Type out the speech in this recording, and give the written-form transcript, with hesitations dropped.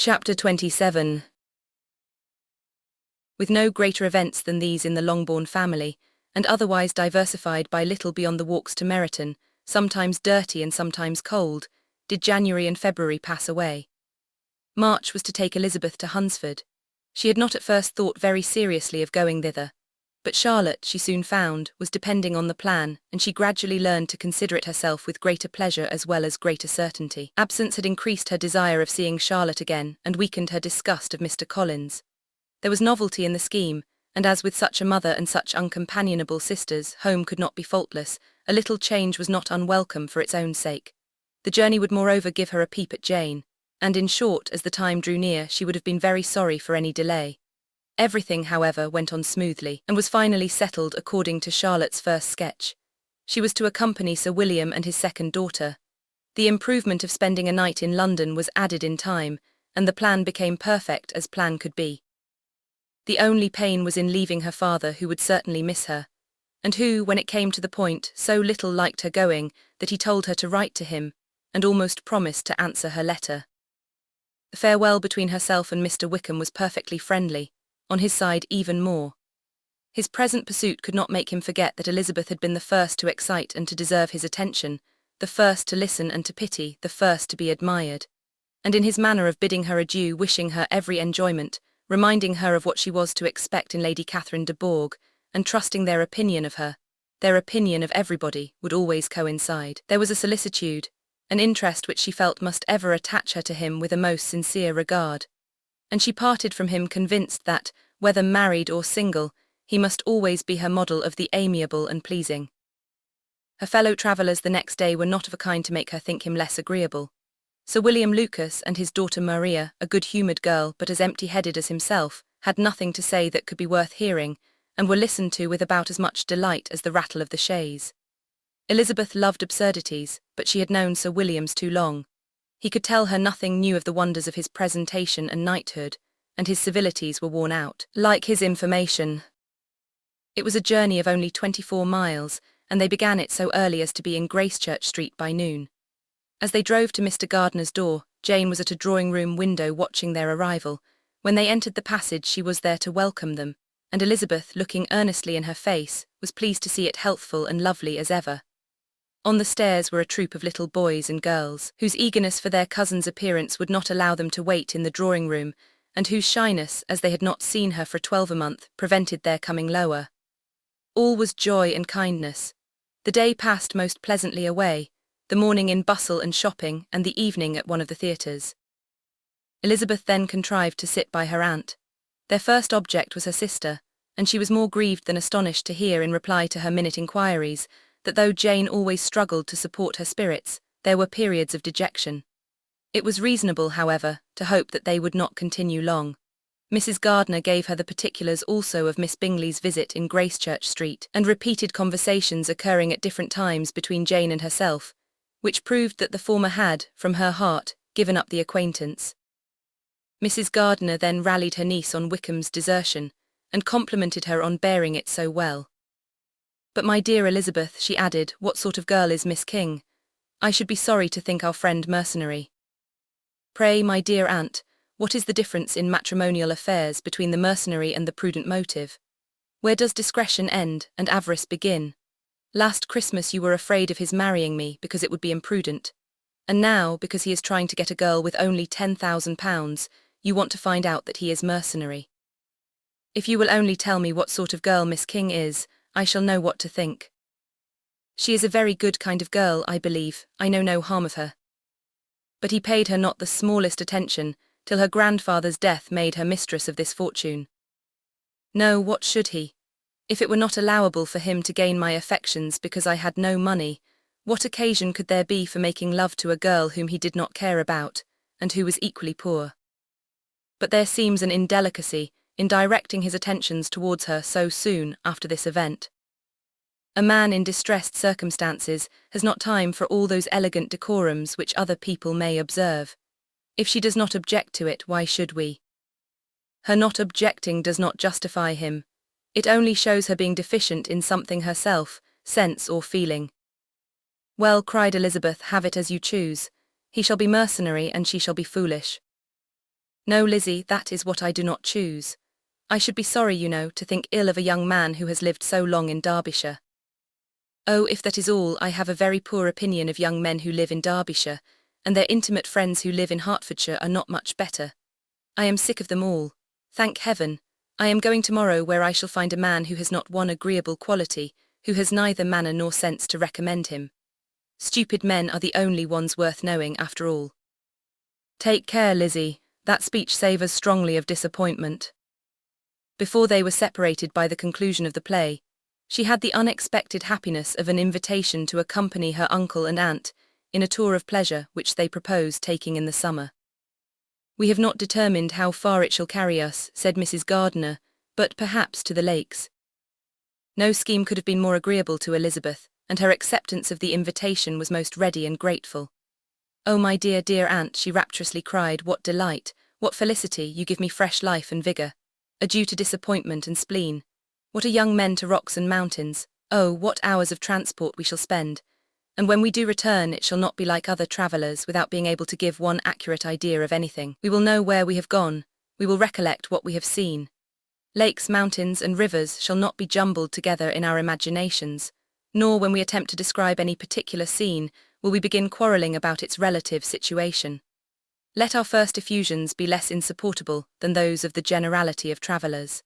Chapter 27. With no greater events than these in the Longbourn family, and otherwise diversified by little beyond the walks to Meryton, sometimes dirty and sometimes cold, did January and February pass away. March was to take Elizabeth to Hunsford. She had not at first thought very seriously of going thither, but Charlotte, she soon found, was depending on the plan, and she gradually learned to consider it herself with greater pleasure as well as greater certainty. Absence had increased her desire of seeing Charlotte again, and weakened her disgust of Mr. Collins. There was novelty in the scheme, and as with such a mother and such uncompanionable sisters, home could not be faultless, a little change was not unwelcome for its own sake. The journey would moreover give her a peep at Jane, and in short, as the time drew near, she would have been very sorry for any delay. Everything, however, went on smoothly, and was finally settled according to Charlotte's first sketch. She was to accompany Sir William and his second daughter. The improvement of spending a night in London was added in time, and the plan became perfect as plan could be. The only pain was in leaving her father, who would certainly miss her, and who, when it came to the point, so little liked her going that he told her to write to him, and almost promised to answer her letter. The farewell between herself and Mr. Wickham was perfectly friendly, on his side even more. His present pursuit could not make him forget that Elizabeth had been the first to excite and to deserve his attention, the first to listen and to pity, the first to be admired. And in his manner of bidding her adieu, wishing her every enjoyment, reminding her of what she was to expect in Lady Catherine de Bourgh, and trusting their opinion of her, their opinion of everybody, would always coincide. There was a solicitude, an interest which she felt must ever attach her to him with a most sincere regard. And she parted from him convinced that, whether married or single, he must always be her model of the amiable and pleasing. Her fellow travellers the next day were not of a kind to make her think him less agreeable. Sir William Lucas and his daughter Maria, a good-humoured girl but as empty-headed as himself, had nothing to say that could be worth hearing, and were listened to with about as much delight as the rattle of the chaise. Elizabeth loved absurdities, but she had known Sir William's too long. He could tell her nothing new of the wonders of his presentation and knighthood, and his civilities were worn out, like his information. It was a journey of only 24 miles, and they began it so early as to be in Gracechurch Street by noon. As they drove to Mr. Gardiner's door, Jane was at a drawing-room window watching their arrival. When they entered the passage, she was there to welcome them, and Elizabeth, looking earnestly in her face, was pleased to see it healthful and lovely as ever. On the stairs were a troop of little boys and girls, whose eagerness for their cousin's appearance would not allow them to wait in the drawing-room, and whose shyness, as they had not seen her for 12 months, prevented their coming lower. All was joy and kindness. The day passed most pleasantly away, the morning in bustle and shopping, and the evening at one of the theatres. Elizabeth then contrived to sit by her aunt. Their first object was her sister, and she was more grieved than astonished to hear in reply to her minute inquiries, that though Jane always struggled to support her spirits, there were periods of dejection. It was reasonable, however, to hope that they would not continue long. Mrs. Gardiner gave her the particulars also of Miss Bingley's visit in Gracechurch Street, and repeated conversations occurring at different times between Jane and herself, which proved that the former had, from her heart, given up the acquaintance. Mrs. Gardiner then rallied her niece on Wickham's desertion, and complimented her on bearing it so well. "But my dear Elizabeth," she added, "what sort of girl is Miss King? I should be sorry to think our friend mercenary." "Pray, my dear aunt, what is the difference in matrimonial affairs between the mercenary and the prudent motive? Where does discretion end and avarice begin? Last Christmas you were afraid of his marrying me because it would be imprudent, and now, because he is trying to get a girl with only £10,000, you want to find out that he is mercenary. If you will only tell me what sort of girl Miss King is, I shall know what to think. She is a very good kind of girl, I believe, I know no harm of her." But he paid her not the smallest attention, till her grandfather's death made her mistress of this fortune. "No, what should he? If it were not allowable for him to gain my affections because I had no money, what occasion could there be for making love to a girl whom he did not care about, and who was equally poor? But there seems an indelicacy in directing his attentions towards her so soon after this event. A man in distressed circumstances has not time for all those elegant decorums which other people may observe. If she does not object to it, why should we? Her not objecting does not justify him. It only shows her being deficient in something herself, sense or feeling." "Well," cried Elizabeth, "have it as you choose. He shall be mercenary and she shall be foolish." No, Lizzie, that is what I do not choose. I should be sorry, to think ill of a young man who has lived so long in Derbyshire. Oh, if that is all, I have a very poor opinion of young men who live in Derbyshire, and their intimate friends who live in Hertfordshire are not much better. I am sick of them all. Thank heaven. I am going tomorrow where I shall find a man who has not one agreeable quality, who has neither manner nor sense to recommend him. Stupid men are the only ones worth knowing after all. Take care, Lizzie, that speech savours strongly of disappointment. Before they were separated by the conclusion of the play, she had the unexpected happiness of an invitation to accompany her uncle and aunt in a tour of pleasure which they proposed taking in the summer. We have not determined how far it shall carry us, said Mrs. Gardiner, but perhaps to the lakes. No scheme could have been more agreeable to Elizabeth, and her acceptance of the invitation was most ready and grateful. Oh, my dear, dear aunt, she rapturously cried, what delight, what felicity, you give me fresh life and vigour. Adieu to disappointment and spleen. What are young men to rocks and mountains? Oh, what hours of transport we shall spend. And when we do return, it shall not be like other travellers, without being able to give one accurate idea of anything. We will know where we have gone, we will recollect what we have seen. Lakes, mountains, and rivers shall not be jumbled together in our imaginations, nor when we attempt to describe any particular scene, will we begin quarrelling about its relative situation. Let our first effusions be less insupportable than those of the generality of travellers.